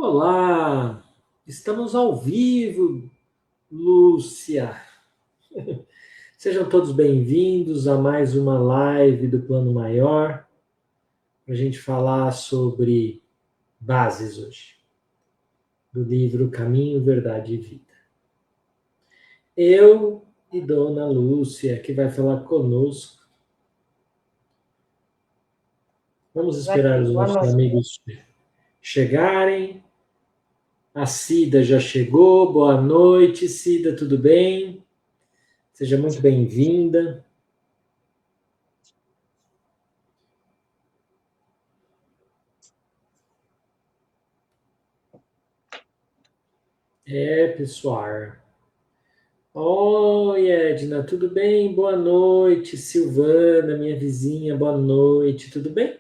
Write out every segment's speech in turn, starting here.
Olá, estamos ao vivo, Lúcia. Sejam todos bem-vindos a mais uma live do Plano Maior, para a gente falar sobre bases hoje, do livro Caminho, Verdade e Vida. Eu e Dona Lúcia, que vai falar conosco. Vamos esperar os nossos amigos chegarem. A Cida já chegou. Boa noite, Cida, tudo bem? Seja muito bem-vinda. Pessoal. Oi, Edna, tudo bem? Boa noite. Silvana, minha vizinha, boa noite, tudo bem?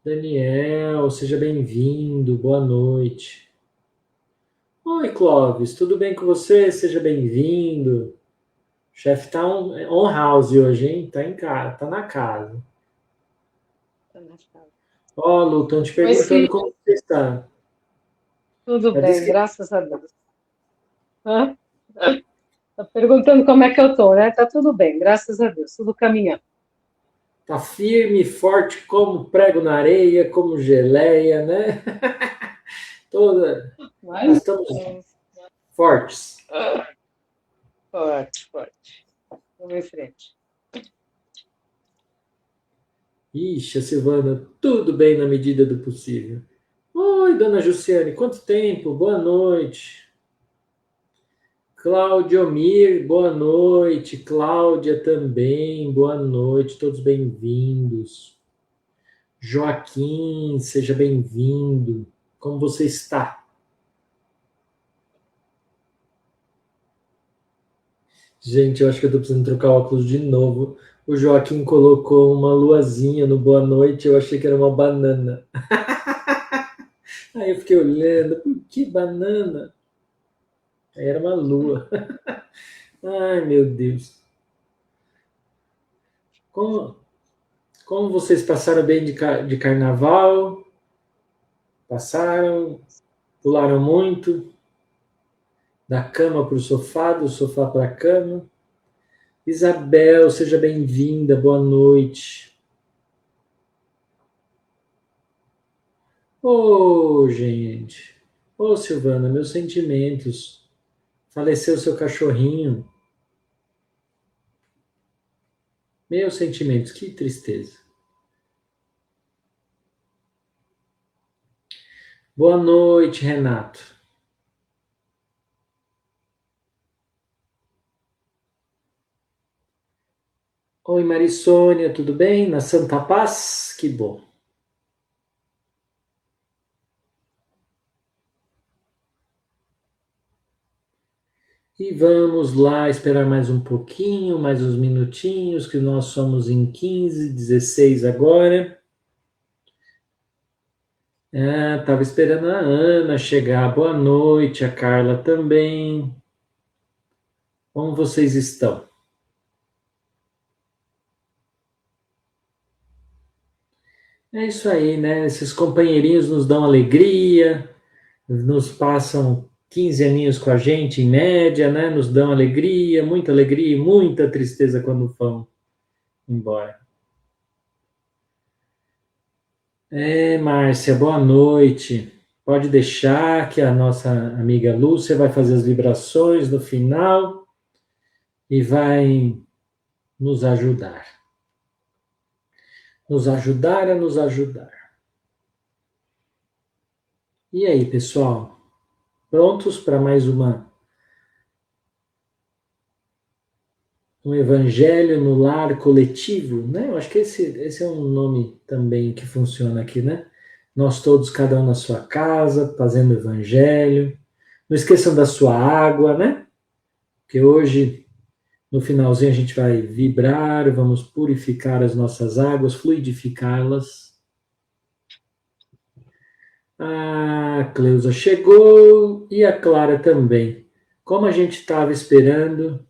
Daniel, seja bem-vindo, boa noite. Oi, Clóvis, tudo bem com você? Seja bem-vindo. O chefe tá on house hoje, hein? Tá em casa, tá na casa. Ó, Lu, estão te perguntando como você está. Tudo bem, graças a Deus. Tá perguntando como é que eu tô, né? Tá tudo bem, graças a Deus, tudo caminhando. Tá firme e forte como prego na areia, como geleia, né? Nós estamos fortes. Forte. Vamos em frente. Ixi, a Silvana, tudo bem na medida do possível. Oi, dona Jussiane, quanto tempo? Boa noite. Claudiomir, boa noite. Cláudia também, boa noite. Todos bem-vindos. Joaquim, seja bem-vindo. Como você está? Gente, eu acho que eu tô precisando trocar óculos de novo. O Joaquim colocou uma luazinha no boa noite, eu achei que era uma banana. Aí eu fiquei olhando, que banana? Aí era uma lua. Ai, meu Deus. Como vocês passaram bem de carnaval? Passaram? Pularam muito? Da cama para o sofá, do sofá para a cama? Isabel, seja bem-vinda, boa noite. Ô, gente. Ô, Silvana, meus sentimentos. Faleceu seu cachorrinho. Meus sentimentos, que tristeza. Boa noite, Renato. Oi, Marisônia, tudo bem? Na Santa Paz? Que bom. E vamos lá esperar mais um pouquinho, mais uns minutinhos, que nós somos em 15, 16 agora. Estava esperando a Ana chegar. Boa noite, a Carla também. Como vocês estão? É isso aí, né? Esses companheirinhos nos dão alegria, nos passam 15 aninhos com a gente, em média, né? Nos dão alegria e muita tristeza quando vão embora. Márcia, boa noite. Pode deixar que a nossa amiga Lúcia vai fazer as vibrações no final e vai nos ajudar. Nos ajudar a nos ajudar. E aí, pessoal? Prontos para mais um evangelho no lar coletivo, né? Eu acho que esse é um nome também que funciona aqui, né? Nós todos, cada um na sua casa, fazendo evangelho. Não esqueçam da sua água, né? Porque hoje, no finalzinho, a gente vai vibrar, vamos purificar as nossas águas, fluidificá-las. A Cleusa chegou e a Clara também. Como a gente estava esperando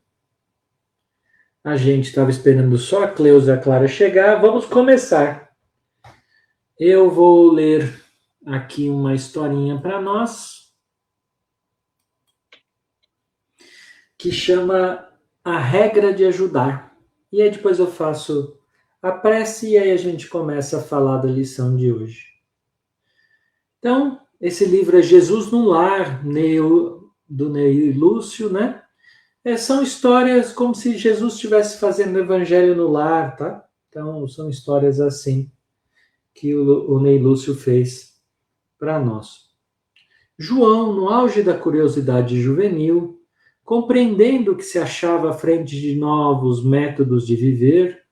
só a Cleusa e a Clara chegar. Vamos começar. Eu vou ler aqui uma historinha para nós, que chama A Regra de Ajudar. E aí depois eu faço a prece e aí a gente começa a falar da lição de hoje. Então, esse livro é Jesus no Lar, do Ney Lúcio, né? São histórias como se Jesus estivesse fazendo o evangelho no lar, tá? Então, são histórias assim que o Ney Lúcio fez para nós. João, no auge da curiosidade juvenil, compreendendo que se achava à frente de novos métodos de viver,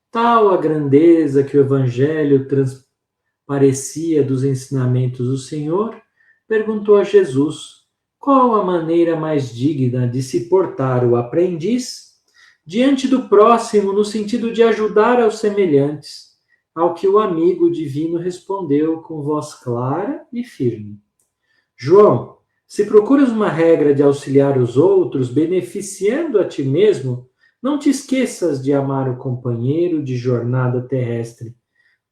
tal a grandeza que o evangelho transparecia dos ensinamentos do Senhor, perguntou a Jesus qual a maneira mais digna de se portar o aprendiz diante do próximo no sentido de ajudar aos semelhantes, ao que o amigo divino respondeu com voz clara e firme: João, se procuras uma regra de auxiliar os outros, beneficiando a ti mesmo, não te esqueças de amar o companheiro de jornada terrestre,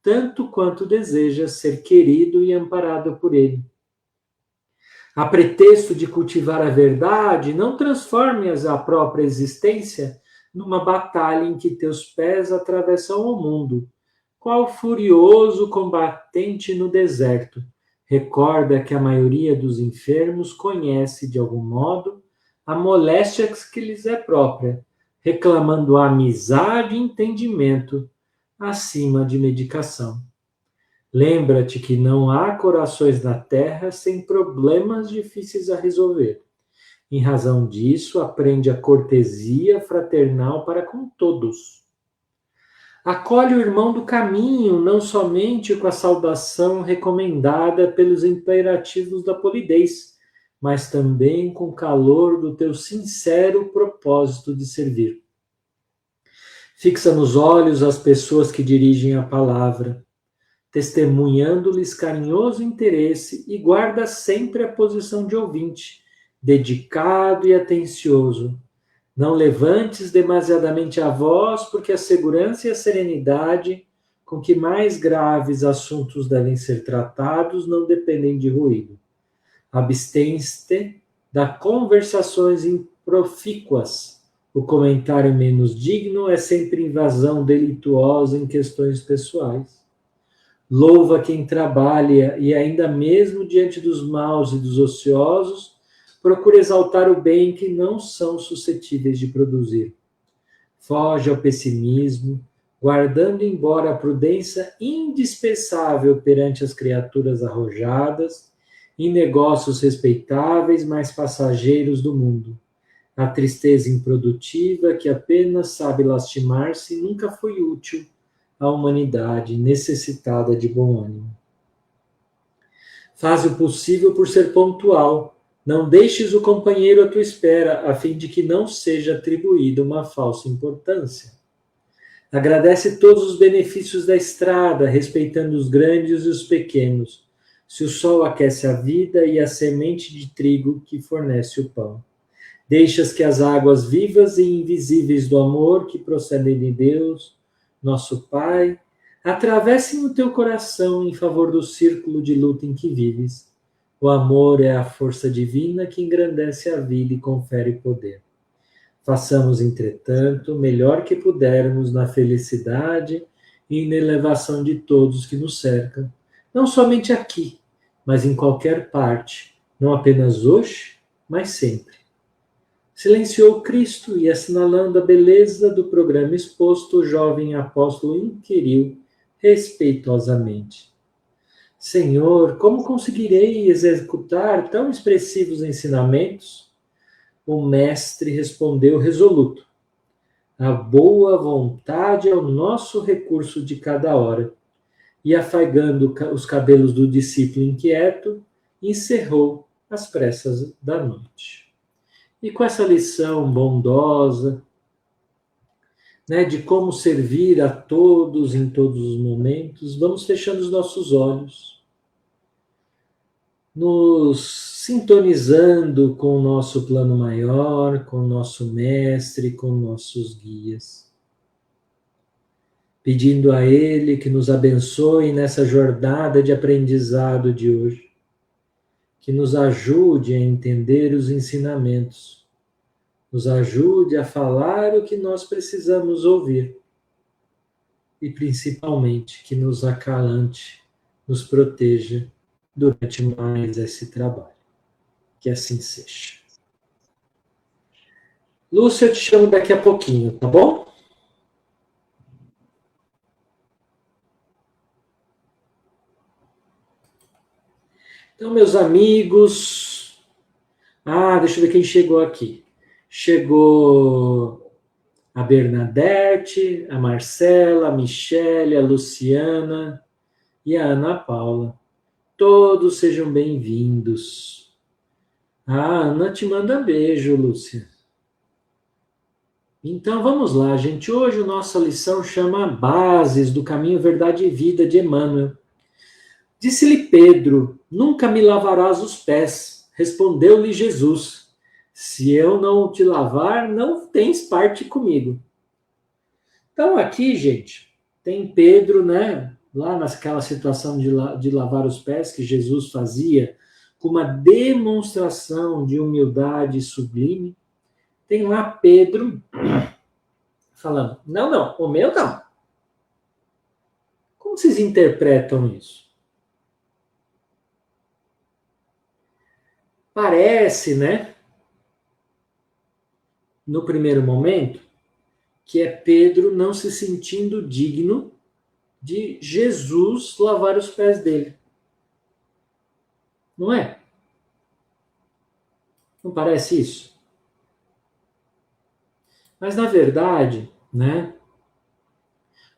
tanto quanto desejas ser querido e amparado por ele. A pretexto de cultivar a verdade, não transformes a própria existência numa batalha em que teus pés atravessam o mundo, qual furioso combatente no deserto. Recorda que a maioria dos enfermos conhece, de algum modo, a moléstia que lhes é própria, reclamando a amizade e entendimento acima de medicação. Lembra-te que não há corações na terra sem problemas difíceis a resolver. Em razão disso, aprende a cortesia fraternal para com todos. Acolhe o irmão do caminho, não somente com a saudação recomendada pelos imperativos da polidez, mas também com o calor do teu sincero propósito de servir. Fixa nos olhos as pessoas que dirigem a palavra, testemunhando-lhes carinhoso interesse, e guarda sempre a posição de ouvinte, dedicado e atencioso. Não levantes demasiadamente a voz, porque a segurança e a serenidade com que mais graves assuntos devem ser tratados não dependem de ruído. Abstens-te das conversações improfícuas. O comentário menos digno é sempre invasão delituosa em questões pessoais. Louva quem trabalha e, ainda mesmo diante dos maus e dos ociosos, procura exaltar o bem que não são suscetíveis de produzir. Foge ao pessimismo, guardando embora a prudência indispensável perante as criaturas arrojadas, em negócios respeitáveis, mas passageiros do mundo. A tristeza improdutiva, que apenas sabe lastimar-se, nunca foi útil à humanidade necessitada de bom ânimo. Faz o possível por ser pontual. Não deixes o companheiro à tua espera, a fim de que não seja atribuída uma falsa importância. Agradece todos os benefícios da estrada, respeitando os grandes e os pequenos. Se o sol aquece a vida e a semente de trigo que fornece o pão. Deixas que as águas vivas e invisíveis do amor que procedem de Deus, nosso Pai, atravessem o teu coração em favor do círculo de luta em que vives. O amor é a força divina que engrandece a vida e confere poder. Façamos, entretanto, o melhor que pudermos na felicidade e na elevação de todos que nos cercam, não somente aqui, mas em qualquer parte, não apenas hoje, mas sempre. Silenciou Cristo e, assinalando a beleza do programa exposto, o jovem apóstolo inquiriu respeitosamente: Senhor, como conseguirei executar tão expressivos ensinamentos? O mestre respondeu resoluto: a boa vontade é o nosso recurso de cada hora. E, afaigando os cabelos do discípulo inquieto, encerrou as pressas da noite. E com essa lição bondosa, né, de como servir a todos em todos os momentos, vamos fechando os nossos olhos, nos sintonizando com o nosso plano maior, com o nosso mestre, com nossos guias. pedindo a Ele que nos abençoe nessa jornada de aprendizado de hoje, que nos ajude a entender os ensinamentos, nos ajude a falar o que nós precisamos ouvir e, principalmente, que nos acalante, nos proteja durante mais esse trabalho. Que assim seja. Lúcia, eu te chamo daqui a pouquinho, tá bom? Então, meus amigos... deixa eu ver quem chegou aqui. Chegou a Bernadette, a Marcela, a Michele, a Luciana e a Ana Paula. Todos sejam bem-vindos. A Ana te manda beijo, Lúcia. Então vamos lá, gente. Hoje a nossa lição chama Bases do Caminho, Verdade e Vida, de Emmanuel. Disse-lhe Pedro: nunca me lavarás os pés. Respondeu-lhe Jesus: se eu não te lavar, não tens parte comigo. Então aqui, gente, tem Pedro, né? Lá naquela situação de lavar os pés que Jesus fazia, com uma demonstração de humildade sublime. Tem lá Pedro falando: não, o meu não. Como vocês interpretam isso? Parece, né, no primeiro momento, que é Pedro não se sentindo digno de Jesus lavar os pés dele. Não é? Não parece isso? Mas, na verdade, né,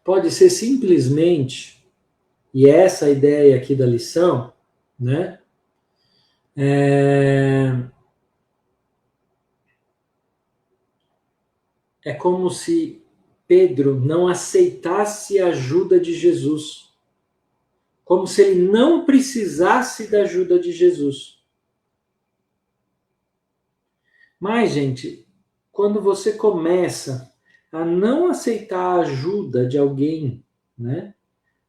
pode ser simplesmente, e essa é a ideia aqui da lição, né, é como se Pedro não aceitasse a ajuda de Jesus. Como se ele não precisasse da ajuda de Jesus. Mas, gente, quando você começa a não aceitar a ajuda de alguém, né,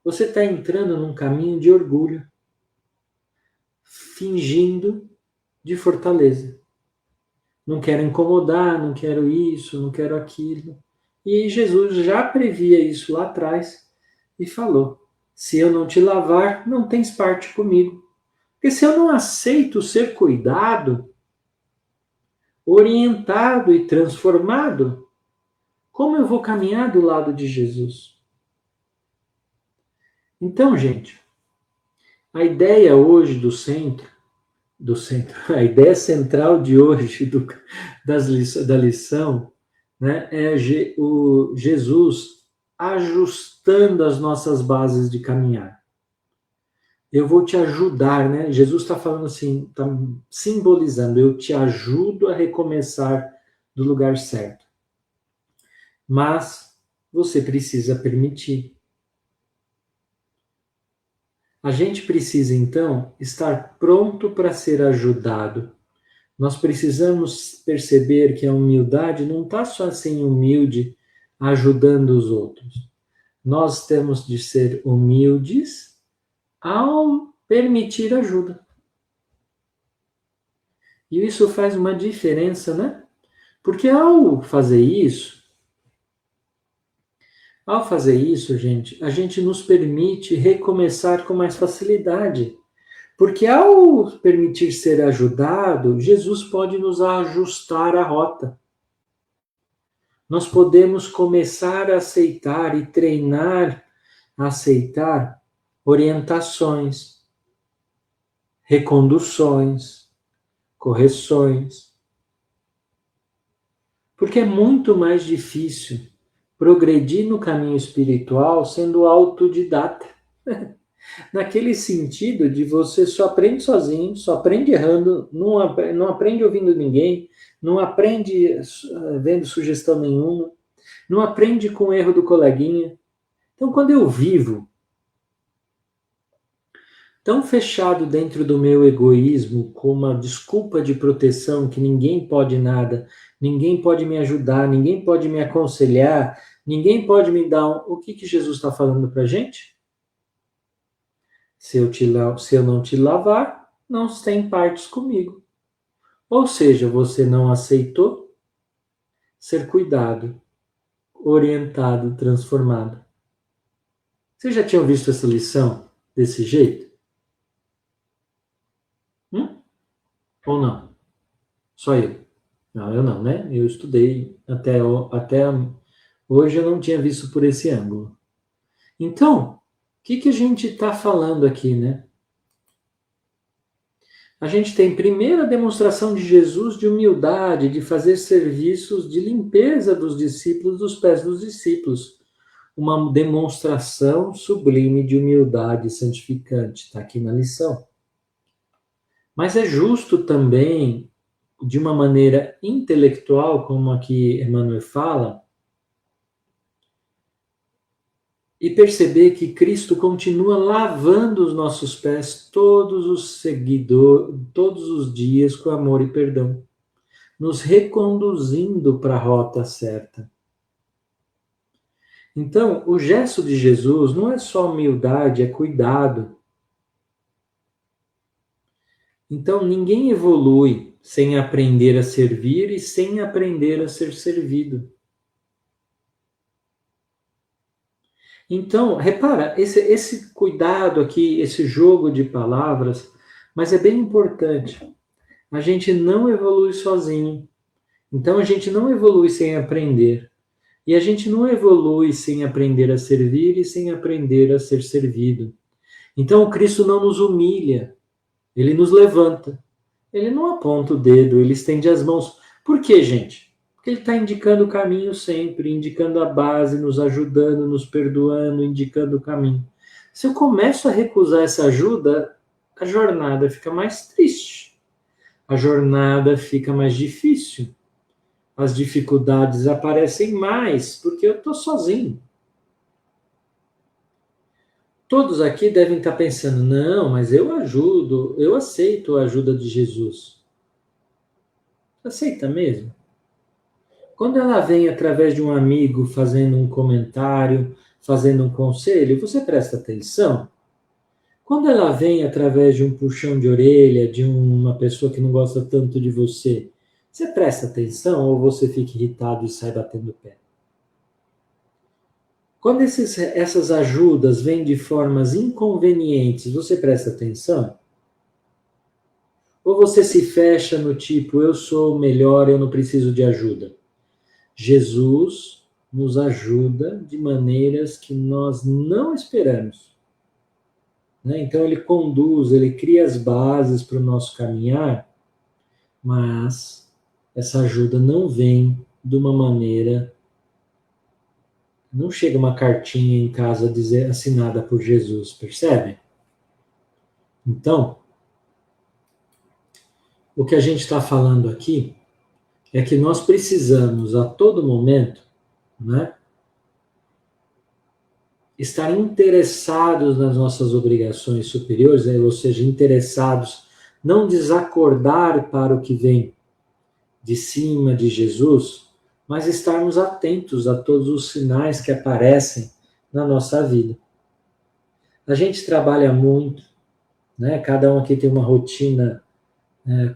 você está entrando num caminho de orgulho, fingindo de fortaleza. Não quero incomodar, não quero isso, não quero aquilo. E Jesus já previa isso lá atrás e falou: se eu não te lavar, não tens parte comigo. Porque se eu não aceito ser cuidado, orientado e transformado, como eu vou caminhar do lado de Jesus? Então, gente, a ideia hoje do centro, a ideia central de hoje da lição, né, é o Jesus ajustando as nossas bases de caminhar. Eu vou te ajudar, né? Jesus está falando assim, está simbolizando, eu te ajudo a recomeçar do lugar certo. Mas você precisa permitir. A gente precisa, então, estar pronto para ser ajudado. Nós precisamos perceber que a humildade não está só assim humilde, ajudando os outros. Nós temos de ser humildes ao permitir ajuda. E isso faz uma diferença, né? Porque ao fazer isso, gente, a gente nos permite recomeçar com mais facilidade. Porque ao permitir ser ajudado, Jesus pode nos ajustar a rota. Nós podemos começar a aceitar e treinar a aceitar orientações, reconduções, correções. Porque é muito mais difícil progredir no caminho espiritual sendo autodidata. Naquele sentido de você só aprende sozinho, só aprende errando, não aprende ouvindo ninguém, não aprende vendo sugestão nenhuma, não aprende com o erro do coleguinha. Então, quando eu vivo tão fechado dentro do meu egoísmo, com uma desculpa de proteção que ninguém pode nada, ninguém pode me ajudar, ninguém pode me aconselhar, Ninguém pode me dar o que Jesus está falando para a gente? Se eu não te lavar, não tem partes comigo. Ou seja, você não aceitou ser cuidado, orientado, transformado. Vocês já tinham visto essa lição desse jeito? Ou não? Só eu? Não, eu não, né? Eu estudei até hoje, eu não tinha visto por esse ângulo. Então, o que a gente está falando aqui, né? A gente tem primeiro a demonstração de Jesus de humildade, de fazer serviços de limpeza dos discípulos, dos pés dos discípulos. Uma demonstração sublime de humildade santificante, está aqui na lição. Mas é justo também, de uma maneira intelectual, como aqui Emmanuel fala, e perceber que Cristo continua lavando os nossos pés todos os dias com amor e perdão, nos reconduzindo para a rota certa. Então, o gesto de Jesus não é só humildade, é cuidado. Então, ninguém evolui sem aprender a servir e sem aprender a ser servido. Então, repara, esse cuidado aqui, esse jogo de palavras, mas é bem importante. A gente não evolui sozinho. Então, a gente não evolui sem aprender. E a gente não evolui sem aprender a servir e sem aprender a ser servido. Então, o Cristo não nos humilha, ele nos levanta. Ele não aponta o dedo, ele estende as mãos. Por quê, gente? Porque ele está indicando o caminho sempre, indicando a base, nos ajudando, nos perdoando, indicando o caminho. Se eu começo a recusar essa ajuda, a jornada fica mais triste. A jornada fica mais difícil. As dificuldades aparecem mais, porque eu estou sozinho. Todos aqui devem estar pensando, não, mas eu ajudo, eu aceito a ajuda de Jesus. Aceita mesmo? Quando ela vem através de um amigo fazendo um comentário, fazendo um conselho, você presta atenção? Quando ela vem através de um puxão de orelha, de uma pessoa que não gosta tanto de você, você presta atenção ou você fica irritado e sai batendo o pé? Quando essas ajudas vêm de formas inconvenientes, você presta atenção? Ou você se fecha no tipo, eu sou o melhor, eu não preciso de ajuda? Jesus nos ajuda de maneiras que nós não esperamos. Né? Então ele conduz, ele cria as bases para o nosso caminhar, mas essa ajuda não vem de uma maneira. Não chega uma cartinha em casa assinada por Jesus, percebe? Então, o que a gente está falando aqui é que nós precisamos, a todo momento, né, estar interessados nas nossas obrigações superiores, né, ou seja, interessados, não desacordar para o que vem de cima de Jesus, mas estarmos atentos a todos os sinais que aparecem na nossa vida. A gente trabalha muito, né? Cada um aqui tem uma rotina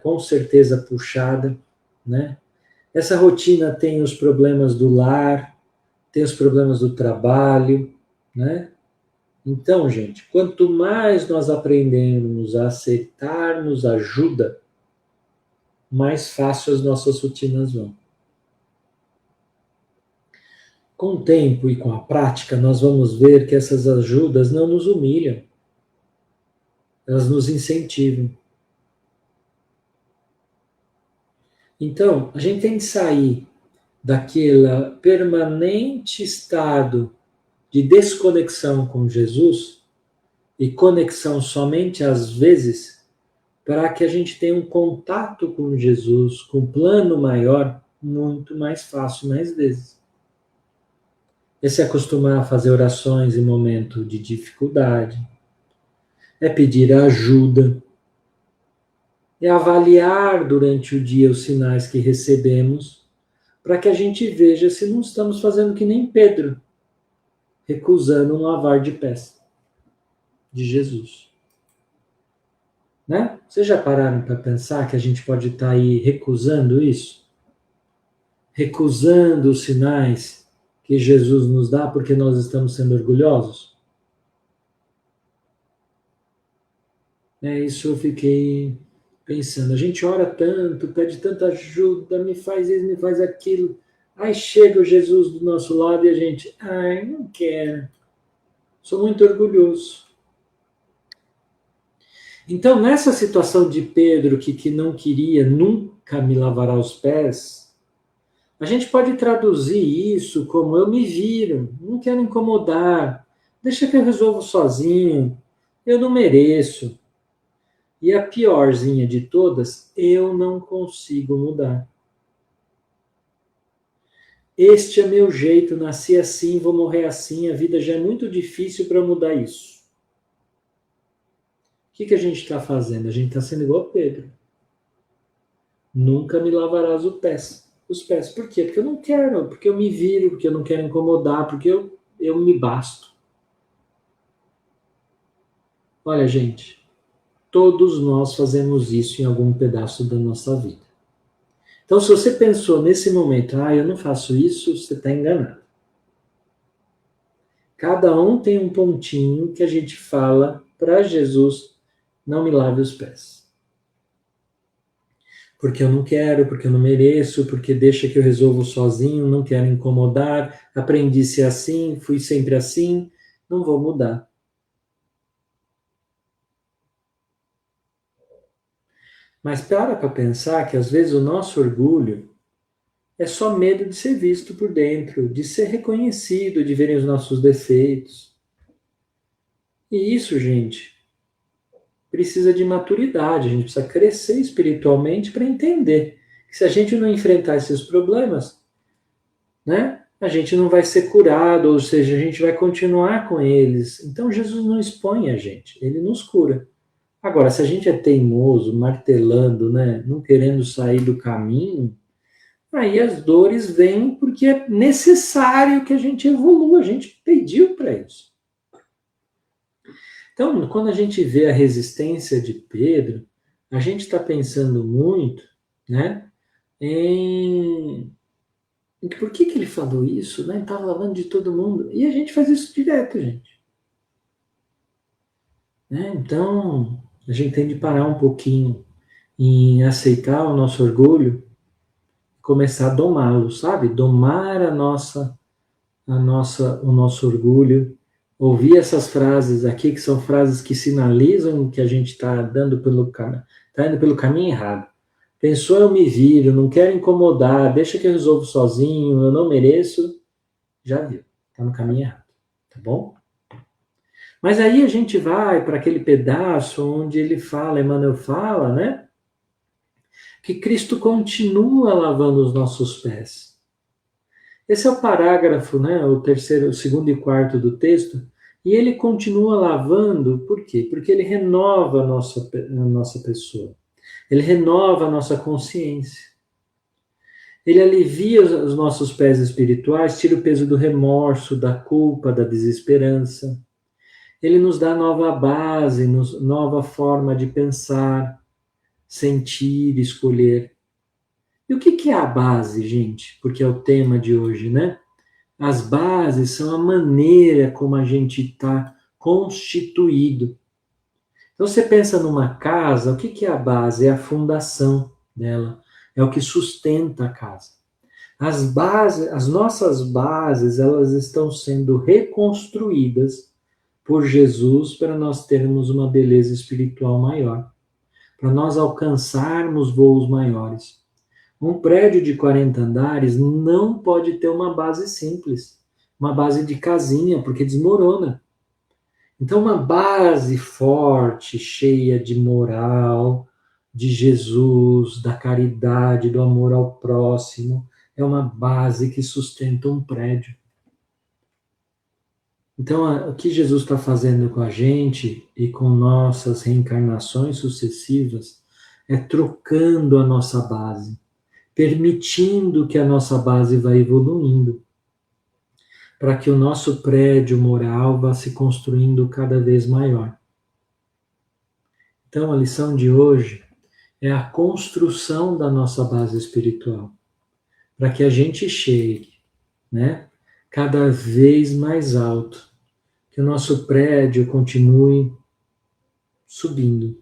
com certeza puxada, né? Essa rotina tem os problemas do lar, tem os problemas do trabalho, né? Então, gente, quanto mais nós aprendemos a aceitarmos ajuda, mais fácil as nossas rotinas vão. Com o tempo e com a prática, nós vamos ver que essas ajudas não nos humilham, elas nos incentivam. Então, a gente tem que sair daquele permanente estado de desconexão com Jesus e conexão somente às vezes, para que a gente tenha um contato com Jesus, com um plano maior, muito mais fácil, mais vezes. É se acostumar a fazer orações em momento de dificuldade, é pedir ajuda, é avaliar durante o dia os sinais que recebemos, para que a gente veja se não estamos fazendo que nem Pedro, recusando um lavar de pés de Jesus. Né? Vocês já pararam para pensar que a gente pode estar aí recusando isso? Recusando os sinais que Jesus nos dá porque nós estamos sendo orgulhosos? Isso eu fiquei pensando. A gente ora tanto, pede tanta ajuda, me faz isso, me faz aquilo. Aí chega o Jesus do nosso lado e a gente, ai, não quero. Sou muito orgulhoso. Então, nessa situação de Pedro, que não queria nunca me lavar os pés, a gente pode traduzir isso como eu me viro, não quero incomodar, deixa que eu resolvo sozinho, eu não mereço. E a piorzinha de todas, eu não consigo mudar. Este é meu jeito, nasci assim, vou morrer assim, a vida já é muito difícil para mudar isso. O que a gente está fazendo? A gente está sendo igual a Pedro. Nunca me lavarás os pés. Os pés. Por quê? Porque eu não quero, porque eu me viro, porque eu não quero incomodar, porque eu me basto. Olha, gente, todos nós fazemos isso em algum pedaço da nossa vida. Então, se você pensou nesse momento, eu não faço isso, você está enganado. Cada um tem um pontinho que a gente fala para Jesus, não me lave os pés. Porque eu não quero, porque eu não mereço, porque deixa que eu resolvo sozinho, não quero incomodar, aprendi a ser assim, fui sempre assim, não vou mudar. Mas para pensar que às vezes o nosso orgulho é só medo de ser visto por dentro, de ser reconhecido, de verem os nossos defeitos. E isso, gente, precisa de maturidade, a gente precisa crescer espiritualmente para entender que se a gente não enfrentar esses problemas, né, a gente não vai ser curado, ou seja, a gente vai continuar com eles. Então Jesus não expõe a gente, ele nos cura. Agora, se a gente é teimoso, martelando, né, não querendo sair do caminho, aí as dores vêm porque é necessário que a gente evolua, a gente pediu para isso. Então, quando a gente vê a resistência de Pedro, a gente está pensando muito, né, em por que ele falou isso, né? Estava lavando de todo mundo. E a gente faz isso direto, gente. Né? Então, a gente tem de parar um pouquinho em aceitar o nosso orgulho, começar a domá-lo, sabe? Domar o nosso orgulho. Ouvir essas frases aqui, que são frases que sinalizam que a gente está indo pelo caminho errado. Pensou, eu me viro, não quero incomodar, deixa que eu resolvo sozinho, eu não mereço. Já viu, está no caminho errado, tá bom? Mas aí a gente vai para aquele pedaço onde ele fala, Emmanuel fala, né? Que Cristo continua lavando os nossos pés. Esse é o parágrafo, né? O segundo e quarto do texto. E ele continua lavando, por quê? Porque ele renova a nossa pessoa. Ele renova a nossa consciência. Ele alivia os nossos pés espirituais, tira o peso do remorso, da culpa, da desesperança. Ele nos dá nova base, nova forma de pensar, sentir, escolher. E o que é a base, gente? Porque é o tema de hoje, né? As bases são a maneira como a gente está constituído. Então, você pensa numa casa, o que é a base? É a fundação dela, é o que sustenta a casa. As nossas bases, elas estão sendo reconstruídas por Jesus para nós termos uma beleza espiritual maior, para nós alcançarmos voos maiores. Um prédio de 40 andares não pode ter uma base simples, uma base de casinha, porque desmorona. Então, uma base forte, cheia de moral, de Jesus, da caridade, do amor ao próximo, é uma base que sustenta um prédio. Então, o que Jesus está fazendo com a gente e com nossas reencarnações sucessivas é trocando a nossa base, permitindo que a nossa base vá evoluindo, para que o nosso prédio moral vá se construindo cada vez maior. Então, a lição de hoje é a construção da nossa base espiritual, para que a gente chegue, né, cada vez mais alto, que o nosso prédio continue subindo.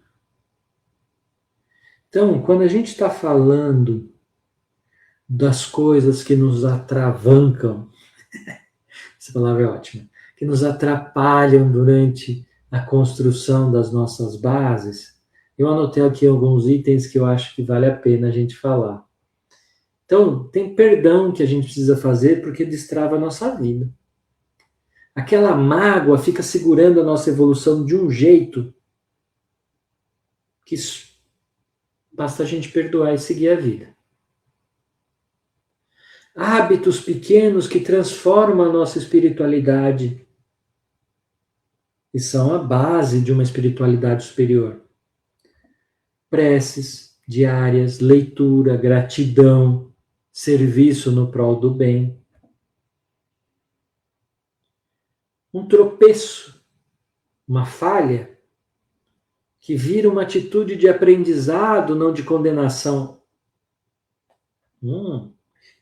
Então, quando a gente está falando das coisas que nos atravancam, essa palavra é ótima, que nos atrapalham durante a construção das nossas bases, eu anotei aqui alguns itens que eu acho que vale a pena a gente falar. Então, tem perdão que a gente precisa fazer porque destrava a nossa vida. Aquela mágoa fica segurando a nossa evolução de um jeito que basta a gente perdoar e seguir a vida. Hábitos pequenos que transformam a nossa espiritualidade e são a base de uma espiritualidade superior. Preces diárias, leitura, gratidão, serviço no prol do bem. Um tropeço, uma falha, que vira uma atitude de aprendizado, não de condenação.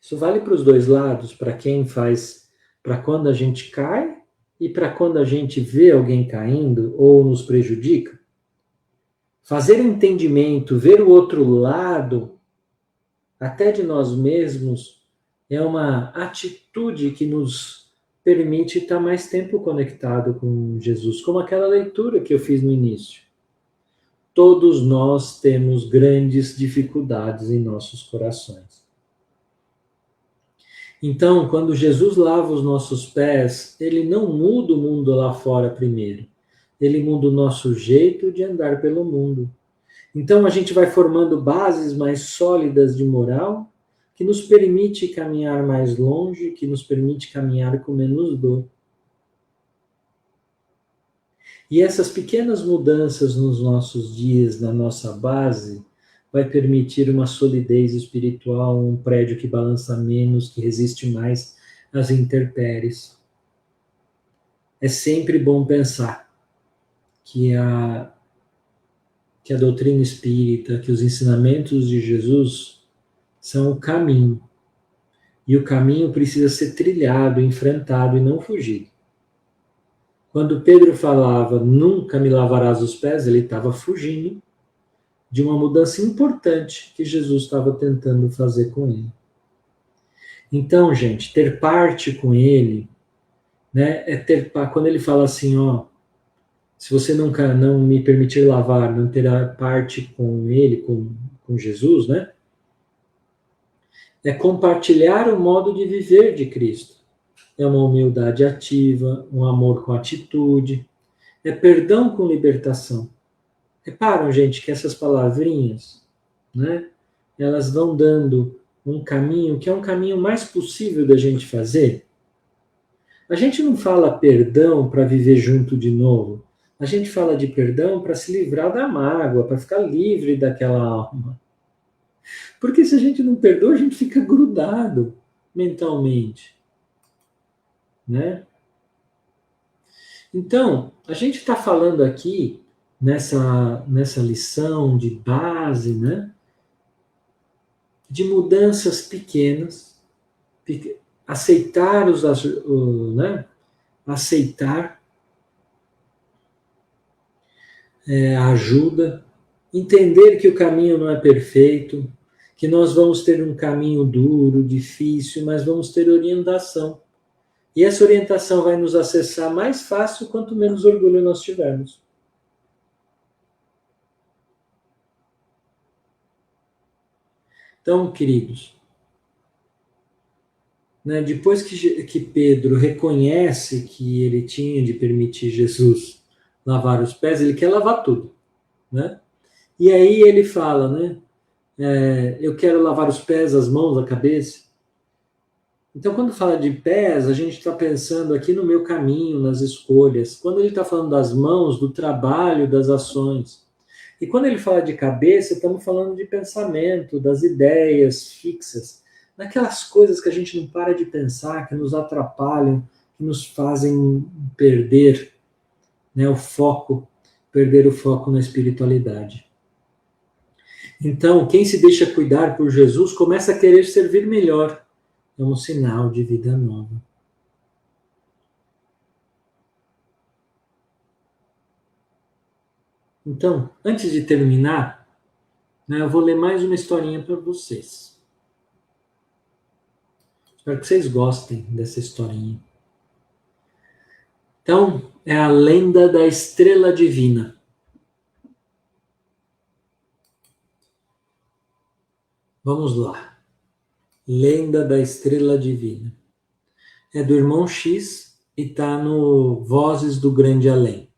Isso vale para os dois lados, para quem faz, para quando a gente cai e para quando a gente vê alguém caindo ou nos prejudica. Fazer entendimento, ver o outro lado, até de nós mesmos, é uma atitude que nos permite estar mais tempo conectado com Jesus, como aquela leitura que eu fiz no início. Todos nós temos grandes dificuldades em nossos corações. Então, quando Jesus lava os nossos pés, ele não muda o mundo lá fora primeiro. Ele muda o nosso jeito de andar pelo mundo. Então, a gente vai formando bases mais sólidas de moral, que nos permite caminhar mais longe, que nos permite caminhar com menos dor. E essas pequenas mudanças nos nossos dias, na nossa base, vai permitir uma solidez espiritual, um prédio que balança menos, que resiste mais às intempéries. É sempre bom pensar que a doutrina espírita, que os ensinamentos de Jesus são o caminho. E o caminho precisa ser trilhado, enfrentado e não fugido. Quando Pedro falava, nunca me lavarás os pés, ele estava fugindo de uma mudança importante que Jesus estava tentando fazer com ele. Então, gente, ter parte com ele, né, quando ele fala assim, ó, se você nunca não me permitir lavar, não terá parte com ele, com Jesus, né? É compartilhar o modo de viver de Cristo. É uma humildade ativa, um amor com atitude, é perdão com libertação. Reparam, gente, que essas palavrinhas, né, elas vão dando um caminho que é um caminho mais possível da gente fazer. A gente não fala perdão para viver junto de novo. A gente fala de perdão para se livrar da mágoa, para ficar livre daquela alma. Porque se a gente não perdoa, a gente fica grudado mentalmente, né? Então, a gente está falando aqui nessa lição de base, né? De mudanças pequenas, aceitar né? Aceitar a ajuda, entender que o caminho não é perfeito, que nós vamos ter um caminho duro, difícil, mas vamos ter orientação. E essa orientação vai nos acessar mais fácil quanto menos orgulho nós tivermos. Então, queridos, né, depois que Pedro reconhece que ele tinha de permitir Jesus lavar os pés, ele quer lavar tudo, né? E aí ele fala, né? Eu quero lavar os pés, as mãos, a cabeça. Então, quando fala de pés, a gente está pensando aqui no meu caminho, nas escolhas. Quando ele está falando das mãos, do trabalho, das ações. E quando ele fala de cabeça, estamos falando de pensamento, das ideias fixas, daquelas coisas que a gente não para de pensar, que nos atrapalham, que nos fazem perder, né, o foco, perder o foco na espiritualidade. Então, quem se deixa cuidar por Jesus começa a querer servir melhor. É um sinal de vida nova. Então, antes de terminar, né, eu vou ler mais uma historinha para vocês. Espero que vocês gostem dessa historinha. Então, é a lenda da estrela divina. Vamos lá. Lenda da estrela divina. É do irmão X e está no Vozes do Grande Além.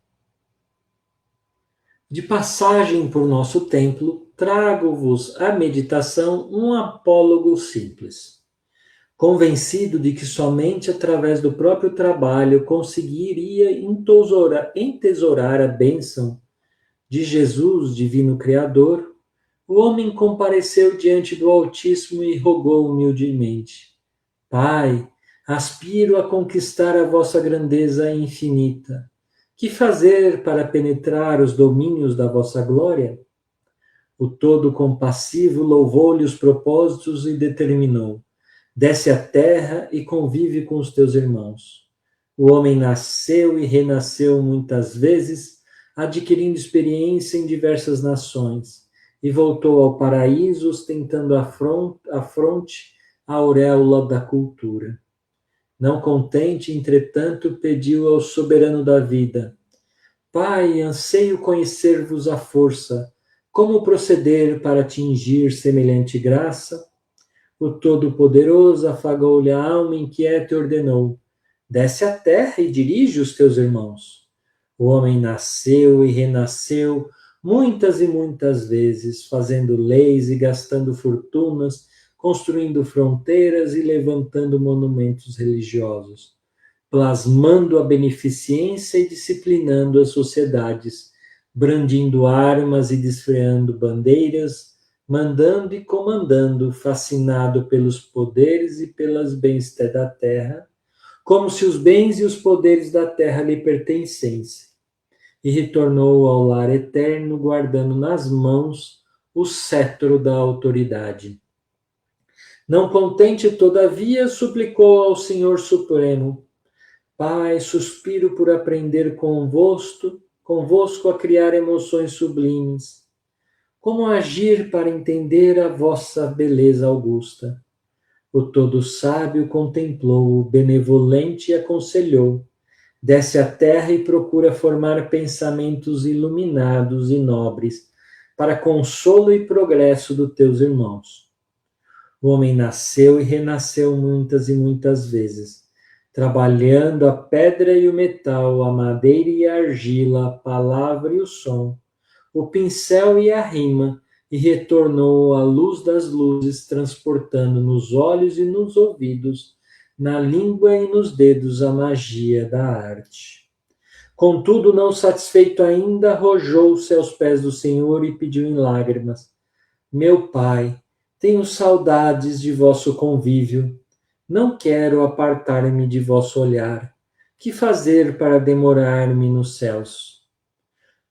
De passagem por nosso templo, trago-vos à meditação um apólogo simples, convencido de que somente através do próprio trabalho conseguiria entesourar a bênção de Jesus, divino Criador, o homem compareceu diante do Altíssimo e rogou humildemente: Pai, aspiro a conquistar a vossa grandeza infinita. Que fazer para penetrar os domínios da vossa glória? O todo compassivo louvou-lhe os propósitos e determinou: desce à terra e convive com os teus irmãos. O homem nasceu e renasceu muitas vezes, adquirindo experiência em diversas nações, e voltou ao paraíso ostentando à fronte a auréola da cultura. Não contente, entretanto, pediu ao soberano da vida: Pai, anseio conhecer-vos à força. Como proceder para atingir semelhante graça? O Todo-Poderoso afagou-lhe a alma inquieta e ordenou: desce à terra e dirige os teus irmãos. O homem nasceu e renasceu muitas e muitas vezes, fazendo leis e gastando fortunas, construindo fronteiras e levantando monumentos religiosos, plasmando a beneficência e disciplinando as sociedades, brandindo armas e desfreando bandeiras, mandando e comandando, fascinado pelos poderes e pelas bens da terra, como se os bens e os poderes da terra lhe pertencessem. E retornou ao lar eterno, guardando nas mãos o cetro da autoridade. Não contente, todavia, suplicou ao Senhor Supremo: Pai, suspiro por aprender convosco a criar emoções sublimes. Como agir para entender a vossa beleza augusta? O todo sábio contemplou-o, benevolente e aconselhou: desce à terra e procura formar pensamentos iluminados e nobres, para consolo e progresso dos teus irmãos. O homem nasceu e renasceu muitas e muitas vezes, trabalhando a pedra e o metal, a madeira e a argila, a palavra e o som, o pincel e a rima, e retornou à luz das luzes, transportando nos olhos e nos ouvidos, na língua e nos dedos, a magia da arte. Contudo, não satisfeito ainda, arrojou-se aos pés do Senhor e pediu em lágrimas: Meu Pai, tenho saudades de vosso convívio. Não quero apartar-me de vosso olhar. Que fazer para demorar-me nos céus?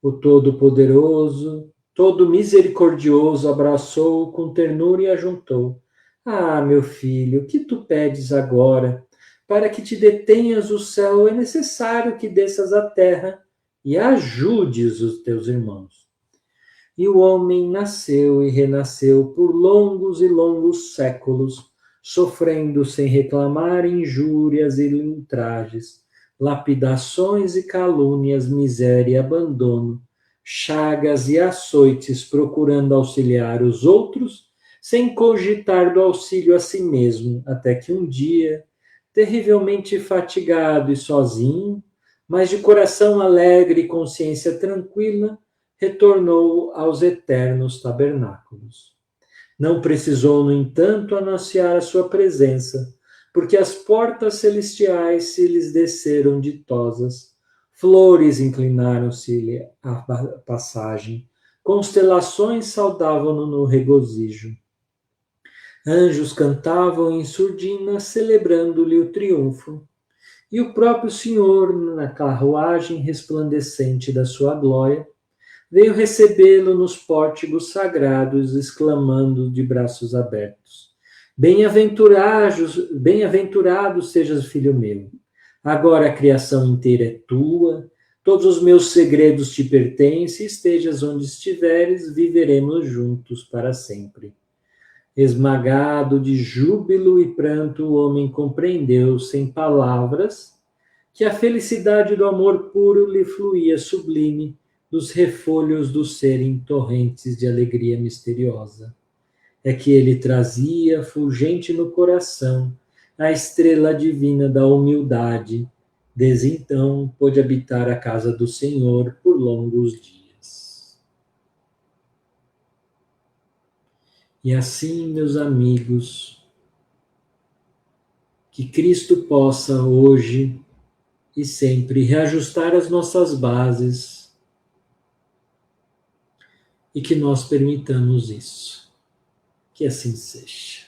O Todo-Poderoso, todo misericordioso, abraçou-o com ternura e ajuntou: Ah, meu filho, que tu pedes agora? Para que te detenhas o céu, é necessário que desças à terra e ajudes os teus irmãos. E o homem nasceu e renasceu por longos e longos séculos, sofrendo sem reclamar injúrias e ultrajes, lapidações e calúnias, miséria e abandono, chagas e açoites, procurando auxiliar os outros, sem cogitar do auxílio a si mesmo, até que um dia, terrivelmente fatigado e sozinho, mas de coração alegre e consciência tranquila, retornou aos eternos tabernáculos. Não precisou, no entanto, anunciar a sua presença, porque as portas celestiais se lhes desceram ditosas, flores inclinaram-se-lhe à passagem, Constelações saudavam-no no regozijo. Anjos cantavam em surdina, celebrando-lhe o triunfo. E o próprio Senhor, na carruagem resplandecente da sua glória, veio recebê-lo nos pórtigos sagrados, exclamando de braços abertos: Bem-aventurado sejas, filho meu. Agora a criação inteira é tua, todos os meus segredos te pertencem, estejas onde estiveres, viveremos juntos para sempre. Esmagado de júbilo e pranto, o homem compreendeu, sem palavras, que a felicidade do amor puro lhe fluía sublime dos refolhos do ser em torrentes de alegria misteriosa. É que ele trazia, fulgente no coração, a estrela divina da humildade. Desde então pôde habitar a casa do Senhor por longos dias. E assim, meus amigos, que Cristo possa hoje e sempre reajustar as nossas bases e que nós permitamos isso. Que assim seja.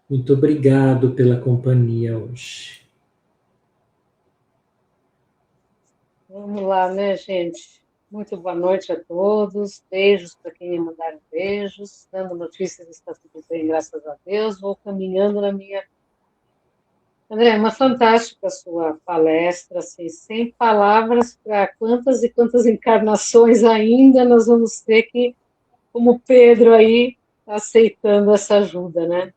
Muito obrigado pela companhia hoje. Vamos lá, né, gente? Muito boa noite a todos. Beijos para quem me mandaram beijos. Dando notícias, está tudo bem, graças a Deus. Vou caminhando na minha. André, uma fantástica a sua palestra, assim, sem palavras para quantas e quantas encarnações ainda nós vamos ter que, como Pedro aí, aceitando essa ajuda, né?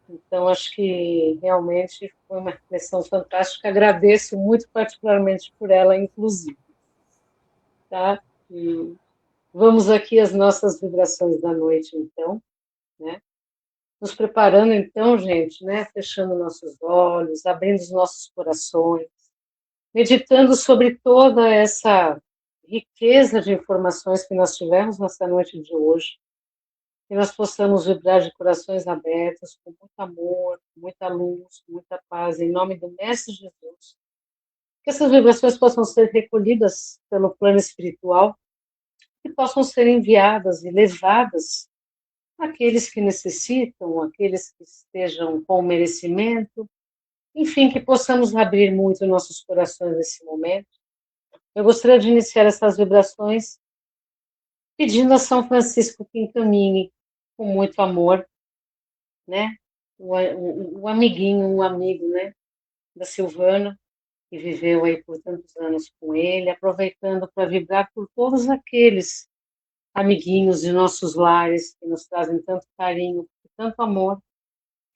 Então, acho que realmente foi uma reflexão fantástica. Agradeço muito particularmente por ela, inclusive. Tá? E vamos aqui às nossas vibrações da noite, então, né? Nos preparando, então, gente, né? Fechando nossos olhos, abrindo os nossos corações, meditando sobre toda essa riqueza de informações que nós tivemos nessa noite de hoje, que nós possamos vibrar de corações abertos, com muito amor, com muita luz, com muita paz, em nome do Mestre Jesus. Que essas vibrações possam ser recolhidas pelo plano espiritual e possam ser enviadas e levadas àqueles que necessitam, àqueles que estejam com merecimento, enfim, que possamos abrir muito nossos corações nesse momento. Eu gostaria de iniciar essas vibrações pedindo a São Francisco que encaminhe com muito amor, né? O amiguinho, um amigo, né? Da Silvana, que viveu aí por tantos anos com ele, aproveitando para vibrar por todos aqueles amiguinhos de nossos lares que nos trazem tanto carinho, tanto amor,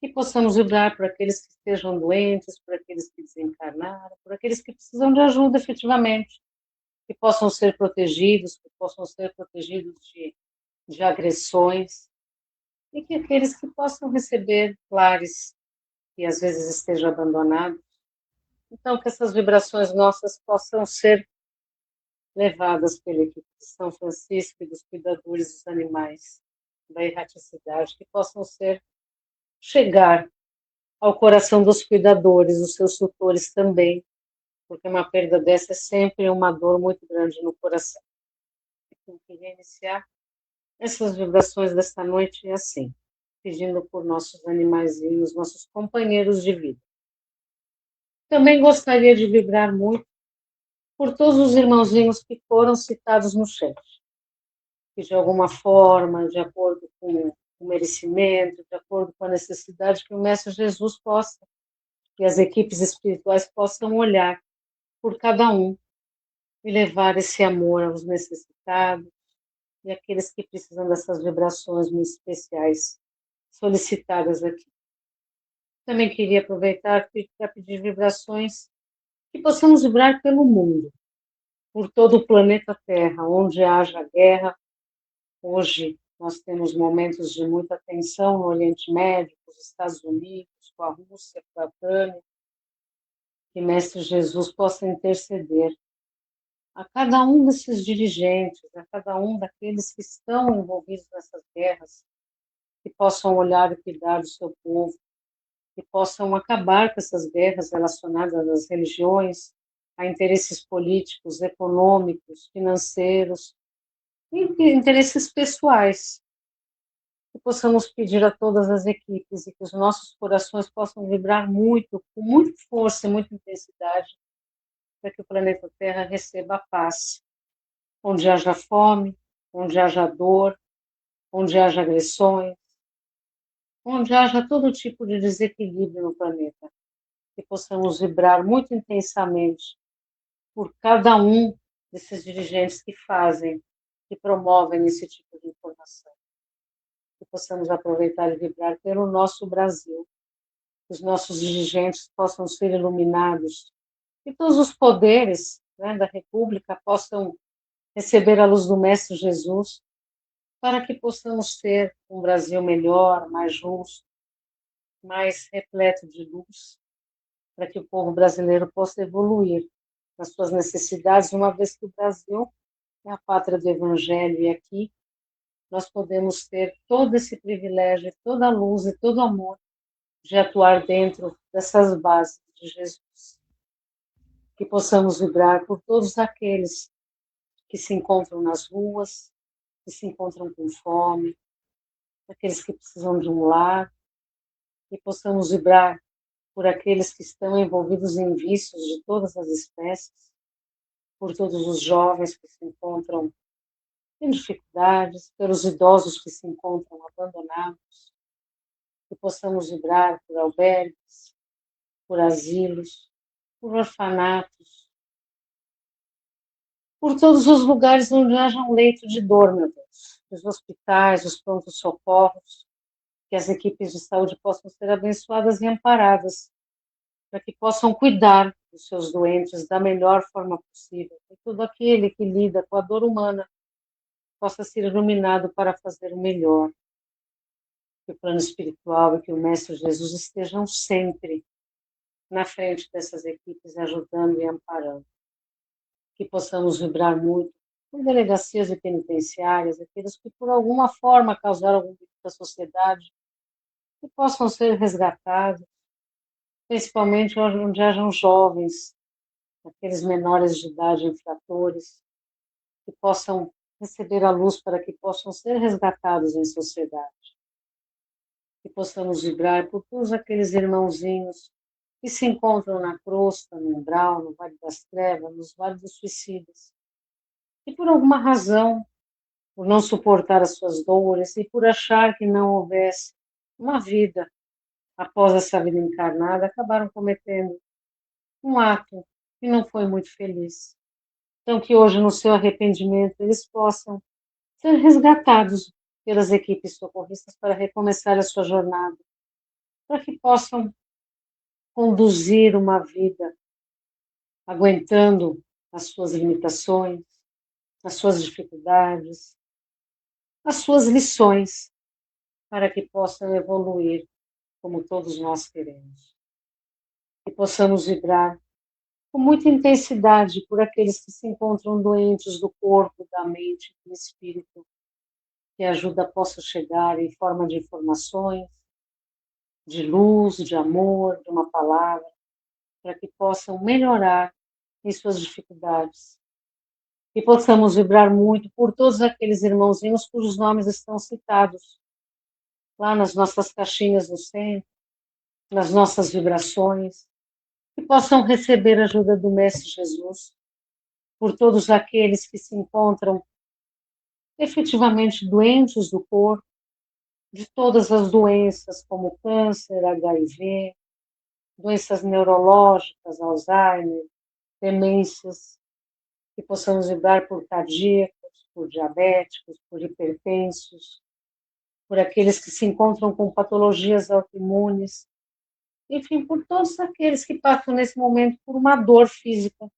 que possamos vibrar por aqueles que estejam doentes, por aqueles que desencarnaram, por aqueles que precisam de ajuda efetivamente, que possam ser protegidos, de agressões, e que aqueles que possam receber lares que às vezes estejam abandonados. Então, que essas vibrações nossas possam ser levadas pela equipe de São Francisco e dos cuidadores dos animais da erraticidade, que possam chegar ao coração dos cuidadores, dos seus tutores também, porque uma perda dessa é sempre uma dor muito grande no coração. Então, queria iniciar essas vibrações desta noite assim, pedindo por nossos animaizinhos, nossos companheiros de vida. Também gostaria de vibrar muito por todos os irmãozinhos que foram citados no chat, que de alguma forma, de acordo com o merecimento, de acordo com a necessidade, que o Mestre Jesus possa, e as equipes espirituais possam olhar por cada um e levar esse amor aos necessitados e àqueles que precisam dessas vibrações muito especiais solicitadas aqui. Também queria aproveitar para pedir vibrações que possamos vibrar pelo mundo, por todo o planeta Terra, onde haja guerra. Hoje nós temos momentos de muita tensão no Oriente Médio, com os Estados Unidos, com a Rússia, com a Ucrânia. Que Mestre Jesus possa interceder a cada um desses dirigentes, a cada um daqueles que estão envolvidos nessas guerras, que possam olhar e cuidar do seu povo, que possam acabar com essas guerras relacionadas às religiões, a interesses políticos, econômicos, financeiros, e interesses pessoais, que possamos pedir a todas as equipes e que os nossos corações possam vibrar muito, com muita força e muita intensidade, para que o planeta Terra receba a paz. Onde haja fome, onde haja dor, onde haja agressões, onde haja todo tipo de desequilíbrio no planeta, que possamos vibrar muito intensamente por cada um desses dirigentes que fazem, que promovem esse tipo de informação. Que possamos aproveitar e vibrar pelo nosso Brasil, que os nossos dirigentes possam ser iluminados, que todos os poderes, né, da República possam receber a luz do Mestre Jesus, para que possamos ter um Brasil melhor, mais justo, mais repleto de luz, para que o povo brasileiro possa evoluir nas suas necessidades, uma vez que o Brasil é a pátria do Evangelho, e aqui nós podemos ter todo esse privilégio, toda a luz e todo o amor de atuar dentro dessas bases de Jesus. Que possamos vibrar por todos aqueles que se encontram nas ruas, que se encontram com fome, aqueles que precisam de um lar, que possamos vibrar por aqueles que estão envolvidos em vícios de todas as espécies, por todos os jovens que se encontram em dificuldades, pelos idosos que se encontram abandonados, que possamos vibrar por albergues, por asilos, por orfanatos, por todos os lugares onde haja um leito de dor, meu Deus, os hospitais, os prontos-socorros, que as equipes de saúde possam ser abençoadas e amparadas, para que possam cuidar dos seus doentes da melhor forma possível, que todo aquele que lida com a dor humana possa ser iluminado para fazer o melhor, que o plano espiritual e que o Mestre Jesus estejam sempre na frente dessas equipes, ajudando e amparando. Que possamos vibrar muito com delegacias e penitenciárias, aqueles que por alguma forma causaram algum dano à sociedade, que possam ser resgatados, principalmente onde hajam jovens, aqueles menores de idade infratores, que possam receber a luz para que possam ser resgatados em sociedade. Que possamos vibrar por todos aqueles irmãozinhos que se encontram na crosta, no umbral, no Vale das Trevas, nos vales dos suicidas, e por alguma razão, por não suportar as suas dores e por achar que não houvesse uma vida após essa vida encarnada, acabaram cometendo um ato que não foi muito feliz. Então, que hoje, no seu arrependimento, eles possam ser resgatados pelas equipes socorristas para recomeçar a sua jornada, para que possam conduzir uma vida aguentando as suas limitações, as suas dificuldades, as suas lições, para que possam evoluir como todos nós queremos. Que possamos vibrar com muita intensidade por aqueles que se encontram doentes do corpo, da mente e do espírito, que a ajuda possa chegar em forma de informações, de luz, de amor, de uma palavra, para que possam melhorar em suas dificuldades. Que possamos vibrar muito por todos aqueles irmãozinhos cujos nomes estão citados lá nas nossas caixinhas do centro, nas nossas vibrações, que possam receber a ajuda do Mestre Jesus, por todos aqueles que se encontram efetivamente doentes do corpo, de todas as doenças como câncer, HIV, doenças neurológicas, Alzheimer, demências, que possamos vibrar por cardíacos, por diabéticos, por hipertensos, por aqueles que se encontram com patologias autoimunes, enfim, por todos aqueles que passam nesse momento por uma dor física,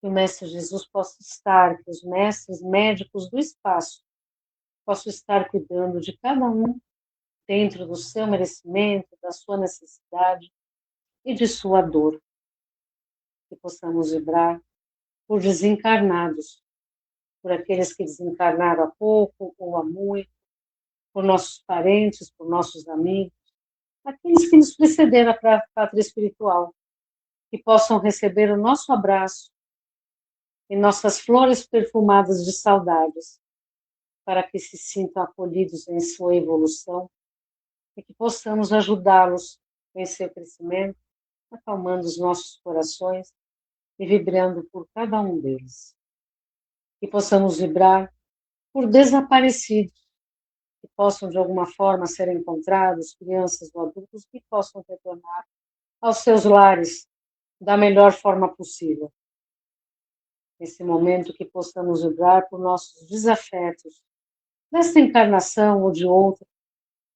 que o Mestre Jesus possa estar, que os mestres médicos do espaço possam estar cuidando de cada um dentro do seu merecimento, da sua necessidade e de sua dor. Que possamos vibrar por desencarnados, por aqueles que desencarnaram há pouco ou há muito, por nossos parentes, por nossos amigos, aqueles que nos precederam para a pátria espiritual, que possam receber o nosso abraço e nossas flores perfumadas de saudades, para que se sintam acolhidos em sua evolução e que possamos ajudá-los em seu crescimento, acalmando os nossos corações e vibrando por cada um deles. Que possamos vibrar por desaparecidos, que possam de alguma forma ser encontrados, crianças ou adultos que possam retornar aos seus lares da melhor forma possível. Nesse momento que possamos vibrar por nossos desafetos, nesta encarnação ou de outra,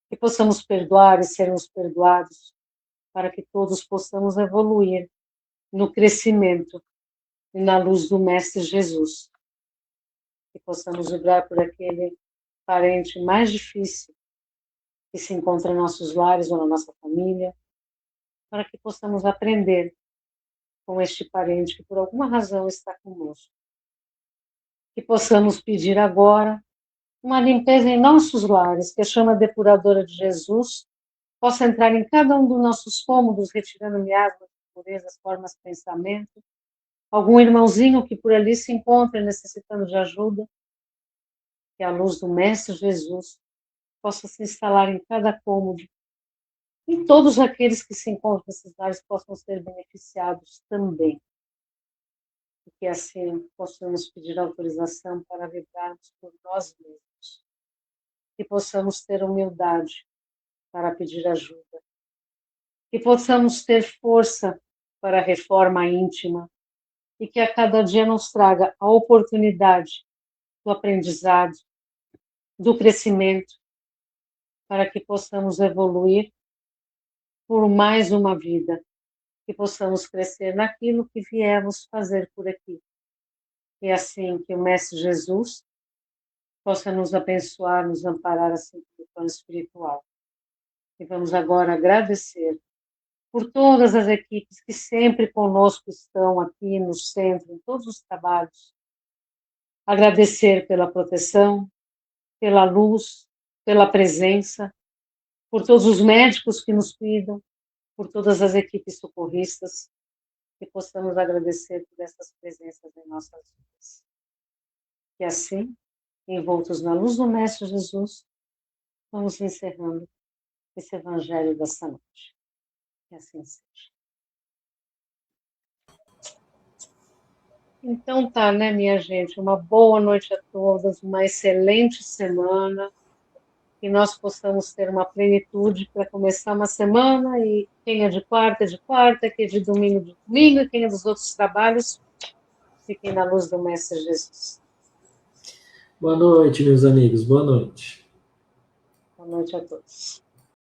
que possamos perdoar e sermos perdoados, para que todos possamos evoluir no crescimento e na luz do Mestre Jesus. Que possamos vibrar por aquele parente mais difícil que se encontra em nossos lares ou na nossa família, para que possamos aprender com este parente que por alguma razão está conosco. Que possamos pedir agora uma limpeza em nossos lares, que a chama depuradora de Jesus possa entrar em cada um dos nossos cômodos, retirando miasmas, impurezas, formas de pensamento, algum irmãozinho que por ali se encontra necessitando de ajuda, que a luz do Mestre Jesus possa se instalar em cada cômodo, e todos aqueles que se encontram nesses lares possam ser beneficiados também. E que assim possamos pedir autorização para vibrarmos por nós mesmos. Que possamos ter humildade para pedir ajuda. Que possamos ter força para a reforma íntima. E que a cada dia nos traga a oportunidade do aprendizado, do crescimento, para que possamos evoluir por mais uma vida, que possamos crescer naquilo que viemos fazer por aqui. E assim que o Mestre Jesus possa nos abençoar, nos amparar assim no plano espiritual. E vamos agora agradecer por todas as equipes que sempre conosco estão aqui no centro, em todos os trabalhos. Agradecer pela proteção, pela luz, pela presença, por todos os médicos que nos cuidam, por todas as equipes socorristas, que possamos agradecer por essas presenças em nossas vidas. E assim, envoltos na luz do Mestre Jesus, vamos encerrando esse Evangelho dessa noite. Que assim seja. Então tá, né, minha gente? Uma boa noite a todas, uma excelente semana, que nós possamos ter uma plenitude para começar uma semana, e quem é de quarta, quem é de domingo, e quem é dos outros trabalhos, fiquem na luz do Mestre Jesus. Boa noite, meus amigos. Boa noite. Boa noite a todos.